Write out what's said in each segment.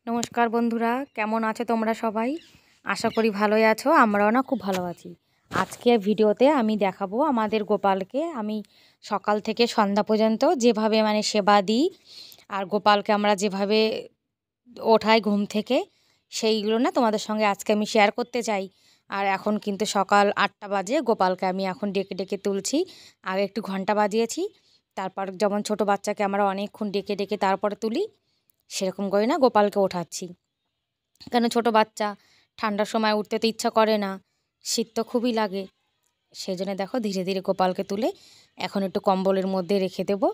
নমস্কার বন্ধুরা, কেমন আছো তোমরা সবাই? আশা করি ভালোই আছো। আমরাও না খুব ভালো আছি। আজকে ভিডিওতে আমি দেখাবো আমাদের গোপালকে আমি সকাল থেকে সন্ধ্যা পর্যন্ত যেভাবে সেবা দিই, আর গোপালকে আমরা যেভাবে ওঠাই ঘুম থেকে, সেইগুলো না তোমাদের সঙ্গে আজকে আমি শেয়ার করতে চাই। আর এখন কিন্তু সকাল 8টা বাজে, গোপালকে আমি এখন ডেকে ডেকে তুলছি। আগে একটু ঘন্টা বাজিয়েছি, তারপর যেমন ছোট বাচ্চাকে আমরা অনেকক্ষণ ডেকে ডেকে তারপরে তুলি, সেরকম করে না গোপালকে ওঠাচ্ছি। কেন, ছোট বাচ্চা, ঠান্ডার সময় উঠতে তো ইচ্ছা করে না, শীত তো খুবই লাগে। সেই জন্য দেখো ধীরে ধীরে গোপালকে তুলে এখন একটু কম্বলের মধ্যে রেখে দেবো।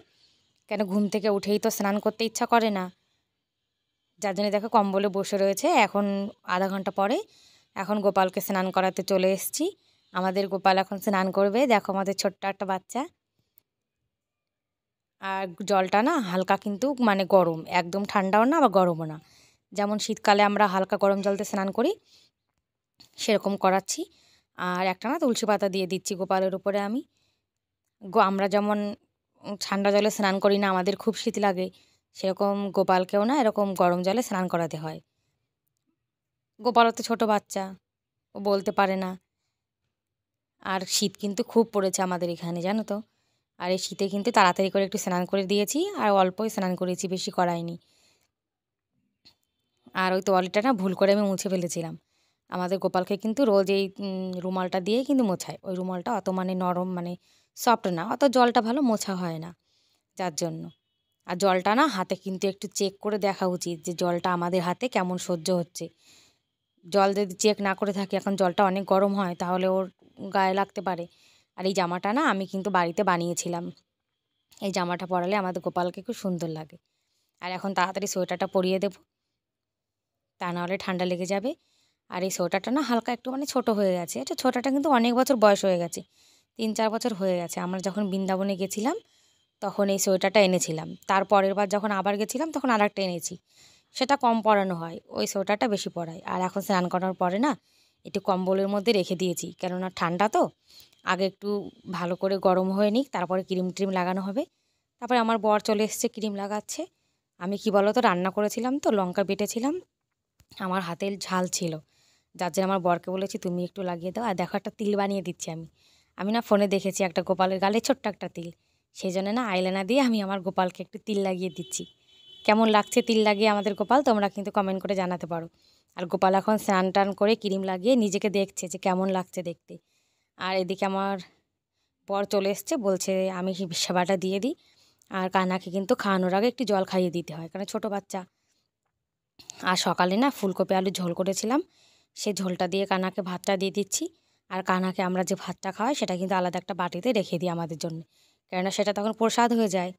কেন, ঘুম থেকে উঠেই তো স্নান করতে ইচ্ছা করে না, যার জন্য দেখো কম্বলে বসে রয়েছে। এখন আধা ঘন্টা পরে এখন গোপালকে স্নান করাতে চলে এসেছি। আমাদের গোপাল এখন স্নান করবে। দেখো আমাদের ছোট্ট একটা বাচ্চা। আর জলটা না হালকা কিন্তু গরম, একদম ঠান্ডাও না আবার গরমও না। যেমন শীতকালে আমরা হালকা গরম জলতে স্নান করি, সেরকম করাচ্ছি। আর একটা না তুলসী পাতা দিয়ে দিচ্ছি গোপালের উপরে আমি। আমরা যেমন ঠান্ডা জলে স্নান করি না, আমাদের খুব শীত লাগে, সেরকম গোপালকেও না এরকম গরম জলে স্নান করাতে হয়। গোপালও তো ছোটো বাচ্চা, ও বলতে পারে না। আর শীত কিন্তু খুব পড়েছে আমাদের এখানে, জানো তো। আর এই শীতে কিন্তু তাড়াতাড়ি করে একটু স্নান করে দিয়েছি, আর অল্পই স্নান করেছি, বেশি করাইনি। আর ওই তোয়ালিটা না ভুল করে আমি মুছে ফেলেছিলাম। আমাদের গোপালকে কিন্তু রোজ এই রুমালটা দিয়েই কিন্তু মোছায়। ওই রুমালটা অত নরম, সফট না, অত জলটা ভালো মোছা হয় না, যার জন্য। আর জলটা না হাতে কিন্তু একটু চেক করে দেখা উচিত যে জলটা আমাদের হাতে কেমন সহ্য হচ্ছে। জল যদি চেক না করে থাকি, এখন জলটা অনেক গরম হয়, তাহলে ওর গায়ে লাগতে পারে। আর এই জামাটা না আমি কিন্তু বাড়িতে বানিয়েছিলাম। এই জামাটা পরালে আমাদের গোপালকে খুব সুন্দর লাগে। আর এখন তাড়াতাড়ি সোয়েটারটা পরিয়ে দেবো, তা নাহলে ঠান্ডা লেগে যাবে। আর এই সোয়েটারটা না হালকা একটু ছোট হয়ে গেছে। এটা ছোটাটা কিন্তু অনেক বছর বয়স হয়ে গেছে, 3-4 বছর হয়ে গেছে। আমরা যখন বৃন্দাবনে গেছিলাম তখন এই সোয়েটারটা এনেছিলাম। তার পরের বার যখন আবার গেছিলাম তখন আরেকটা এনেছি। সেটা কম পরানো হয়, ওই সোয়েটারটা বেশি পরাই। আর এখন স্নান করার পরে না একটু কম্বলের মধ্যে রেখে দিয়েছি, কেননা ঠান্ডা তো। আগে একটু ভালো করে গরম হয়ে নিক, তারপরে ক্রিম ট্রিম লাগানো হবে। তারপরে আমার বর চলে এসেছে, ক্রিম লাগাচ্ছে। আমি কি বলো তো, রান্না করেছিলাম তো, লঙ্কা বেটেছিলাম, আমার হাতের ঝাল ছিল, যার জন্য আমার বরকে বলেছি তুমি একটু লাগিয়ে দাও। আর দেখো একটা তিল বানিয়ে দিচ্ছি আমি। আমি না ফোনে দেখেছি একটা গোপালের গালে ছোট্ট একটা তিল, সেই জন্য না আইলাইনার দিয়ে আমি আমার গোপালকে একটু তিল লাগিয়ে দিচ্ছি। কেমন লাগছে তিল লাগিয়ে আমাদের গোপাল, তোমরা কিন্তু কমেন্ট করে জানাতে পারো। আর গোপাল এখন স্নান টান করে ক্রিম লাগিয়ে নিজেকে দেখছে যে কেমন লাগছে দেখতে। আর এদিকে আমার বর চলে এসছে, বলছে আমি সেবাটা দিয়ে দিই। আর কানাকে কিন্তু খাওয়ানোর আগে একটু জল খাইয়ে দিতে হয়, কারণ ছোটো বাচ্চা। আর সকালে না ফুলকপি আলুর ঝোল করেছিলাম, সেই ঝোলটা দিয়ে কানাকে ভাতটা দিয়ে দিচ্ছি। আর কানাকে আমরা যে ভাতটা খাওয়াই সেটা কিন্তু আলাদা একটা বাটিতে রেখে দিই আমাদের জন্য, কেননা সেটা তখন প্রসাদ হয়ে যায়।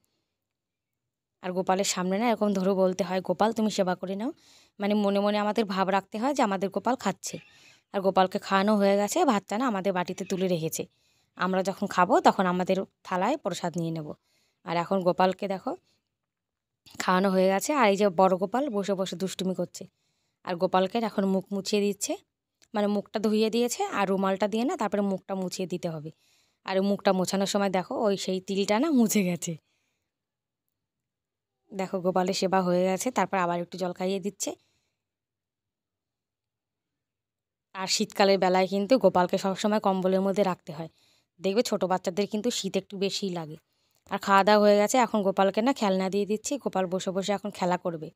আর গোপালের সামনে না এরকম ধরে বলতে হয়, গোপাল তুমি সেবা করে নাও। মনে মনে আমাদের ভাব রাখতে হয় যে আমাদের গোপাল খাচ্ছে। আর গোপালকে খাওয়ানো হয়ে গেছে, ভাতটা না আমাদের বাটিতে তুলে রেখেছে। আমরা যখন খাবো তখন আমাদের থালায় প্রসাদ নিয়ে নেব। আর এখন গোপালকে দেখো খাওয়ানো হয়ে গেছে, আর এই যে বড় গোপাল বসে বসে দুষ্টুমি করছে। আর গোপালকে এখন মুখ মুছিয়ে দিচ্ছে, মুখটা ধুইয়ে দিয়েছে, আর রুমালটা দিয়ে না তারপরে মুখটা মুছিয়ে দিতে হবে। আর মুখটা মোছানোর সময় দেখো ওই সেই তিলটা না মুছে গেছে। দেখো গোপালের সেবা হয়ে গেছে, তারপর আবার একটু জল খাইয়ে দিচ্ছে। আর শীতকালের বেলায় কিন্তু গোপালকে সবসময় কম্বলের মধ্যে রাখতে হয়। দেখবে ছোটো বাচ্চাদের কিন্তু শীত একটু বেশিই লাগে। আর খাওয়া দাওয়া হয়ে গেছে, এখন গোপালকে না খেলনা দিয়ে দিচ্ছি। গোপাল বসে বসে এখন খেলা করবে।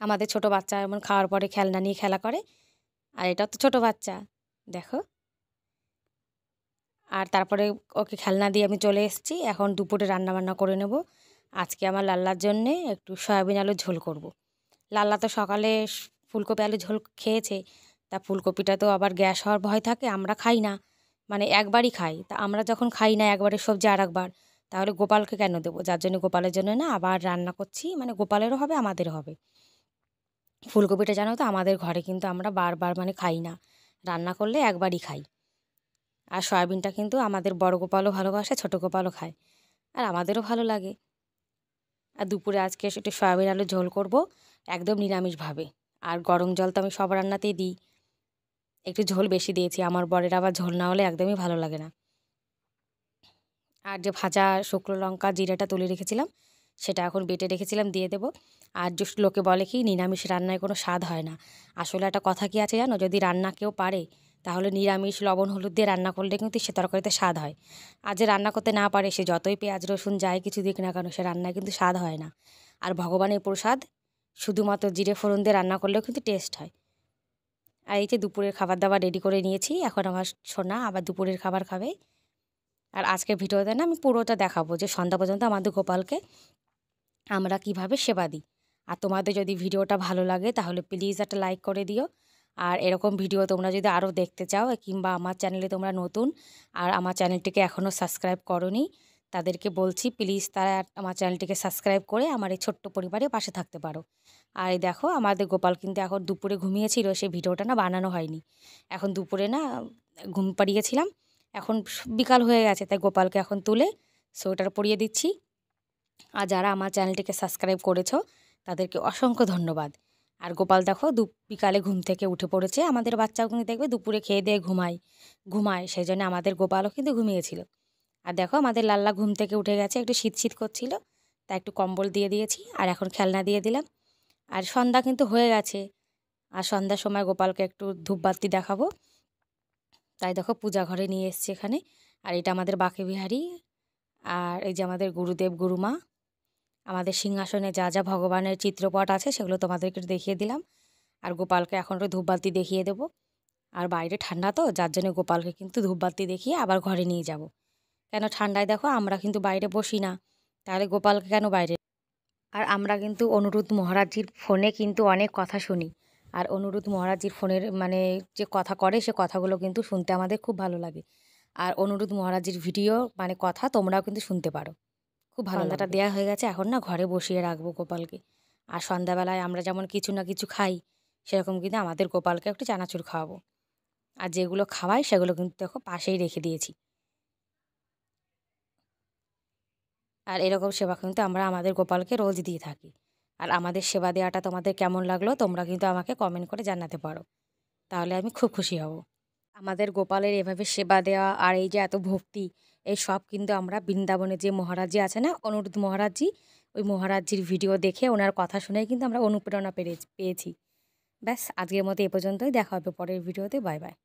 আমাদের ছোটো বাচ্চা এমন খাওয়ার পরে খেলনা নিয়ে খেলা করে, আর এটা তো ছোটো বাচ্চা, দেখো। আর তারপরে ওকে খেলনা দিয়ে আমি চলে এসেছি। এখন দুপুরে রান্নাবান্না করে নেব। আজকে আমার লাল্লার জন্যে একটু সয়াবিন আলুর ঝোল করব। লাল্লা তো সকালে ফুলকপি আলুর ঝোল খেয়েছে, তা ফুলকপিটা তো আবার গ্যাস হওয়ার ভয় থাকে, আমরা খাই না, একবারই খাই। তা আমরা যখন খাই না একবারের সবজি আর একবার, তাহলে গোপালকে কেন দেবো? যার জন্য গোপালের জন্য না আবার রান্না করছি, গোপালেরও হবে আমাদেরও হবে। ফুলকপিটা জানো তো আমাদের ঘরে কিন্তু আমরা বারবার খাই না, রান্না করলে একবারই খাই। আর সয়াবিনটা কিন্তু আমাদের বড় গোপালও ভালোবাসে, ছোটো গোপালও খায়, আর আমাদেরও ভালো লাগে। আর দুপুরে আজকে একটু সয়াবিন আলুর ঝোল করব, একদম নিরামিষভাবে। আর গরম জল তো আমি সব রান্নাতেই দিই, একটু ঝোল বেশি দিয়েছি, আমার বরের আবার ঝোল না হলে একদমই ভালো লাগে না। আর যে ভাজা শুকনো লঙ্কা জিরাটা তুলে রেখেছিলাম, সেটা এখন বেটে রেখেছিলাম, দিয়ে দেবো। আর just লোকে বলে কি নিরামিষ রান্নায় কোনো স্বাদ হয় না। আসলে একটা কথা কি আছে জানো, যদি রান্না কেউ পারে তাহলে নিরামিষ লবণ হলুদ দিয়ে রান্না করলে কিন্তু সে তরকারিতে স্বাদ হয়। আর যে রান্না করতে না পারে সে যতই পেঁয়াজ রসুন যাই কিছু দিক না কেন, সে রান্নায় কিন্তু স্বাদ হয় না। আর ভগবানের প্রসাদ শুধুমাত্র জিরে ফোড়ন দিয়ে রান্না করলেও কিন্তু টেস্ট হয়। আর এই যে দুপুরের খাবার দাবার রেডি করে নিয়েছি, এখন আমার সোনা আবার দুপুরের খাবার খাবে। আর আজকের ভিডিওতে না আমি পুরোটা দেখাবো যে সন্ধ্যা পর্যন্ত আমাদের গোপালকে আমরা কিভাবে সেবা দিই। আর তোমাদের যদি ভিডিওটা ভালো লাগে তাহলে প্লিজ একটা লাইক করে দিও। আর এরকম ভিডিও তোমরা যদি আরও দেখতে চাও, কিংবা আমার চ্যানেলে তোমরা নতুন আর আমার চ্যানেলটিকে এখনও সাবস্ক্রাইব করোনি, তাদেরকে বলছি প্লিজ তারা আমার চ্যানেলটিকে সাবস্ক্রাইব করে আমার এই ছোট্ট পরিবারের পাশে থাকতে পারো। আর এই দেখো আমাদের গোপাল কিন্তু এখন দুপুরে ঘুমিয়েছিল, সেই ভিডিওটা না বানানো হয়নি। এখন দুপুরে না ঘুম পাড়িয়েছিলাম, এখন বিকাল হয়ে গেছে, তাই গোপালকে এখন তুলে সোয়েটার পরিয়ে দিচ্ছি। আর যারা আমার চ্যানেলটিকে সাবস্ক্রাইব করেছো তাদেরকে অসংখ্য ধন্যবাদ। আর গোপাল দেখো বিকালে ঘুম থেকে উঠে পড়েছে। আমাদের বাচ্চাও কিন্তু দেখবে দুপুরে খেয়ে দিয়ে ঘুমায়, সেই জন্য আমাদের গোপালও কিন্তু ঘুমিয়েছিল। আর দেখো আমাদের লাল্লা ঘুম থেকে উঠে গেছে, একটু শীত শীত করছিল, তাই একটু কম্বল দিয়ে দিয়েছি আর এখন খেলনা দিয়ে দিলাম। আর সন্ধ্যা কিন্তু হয়ে গেছে, আর সন্ধ্যার সময় গোপালকে একটু ধূপবাতি দেখাবো, তাই দেখো পূজা ঘরে নিয়ে এসছি এখানে। আর এটা আমাদের বাঁকে বিহারি, আর এই যে আমাদের গুরুদেব গুরুমা। আমাদের সিংহাসনে যা যা ভগবানের চিত্রপট আছে সেগুলো তোমাদেরকে দেখিয়ে দিলাম। আর গোপালকে এখন একটু ধূপবাতি দেখিয়ে দেবো। আর বাইরে ঠান্ডা তো, যার জন্য গোপালকে কিন্তু ধূপবাতি দেখিয়ে আবার ঘরে নিয়ে যাব। কেন ঠান্ডায় দেখো আমরা কিন্তু বাইরে বসি না, তাহলে গোপালকে কেন বাইরে। আর আমরা কিন্তু অনুরুদ্ধ মহারাজজির ফোনে কিন্তু অনেক কথা শুনি। আর অনুরুদ্ধ মহারাজজির ফোনের মানে যে কথা করে সে কথাগুলো কিন্তু শুনতে আমাদের খুব ভালো লাগে। আর অনুরুদ্ধ মহারাজজির ভিডিও মানে কথা তোমরাও কিন্তু শুনতে পারো, খুব ভালো। সন্ধ্যাটা দেওয়া হয়ে গেছে, এখন না ঘরে বসিয়ে রাখবো গোপালকে। আর সন্ধ্যাবেলায় আমরা যেমন কিছু না কিছু খাই, সেরকম কিন্তু আমাদের গোপালকে একটু চানাচুর খাওয়াবো। আর যেগুলো খাওয়াই সেগুলো কিন্তু দেখো পাশেই রেখে দিয়েছি। আর এরকম সেবা কিন্তু আমরা আমাদের গোপালকে রোজ দিয়ে থাকি। আর আমাদের সেবা দেওয়াটা তোমাদের কেমন লাগলো তোমরা কিন্তু আমাকে কমেন্ট করে জানাতে পারো, তাহলে আমি খুব খুশি হব। আমাদের গোপালের এভাবে সেবা দেওয়া আর এই যে এত ভক্তি, এই সব কিন্তু আমরা বৃন্দাবনে যে মহারাজজি আছে না, অনুরুদ্ধ মহারাজজি, ওই মহারাজজির ভিডিও দেখে ওনার কথা শুনে কিন্তু আমরা অনুপ্রেরণা পেয়েছি। ব্যাস আজকের মতো এ পর্যন্তই, দেখা হবে পরের ভিডিওতে। Bye bye.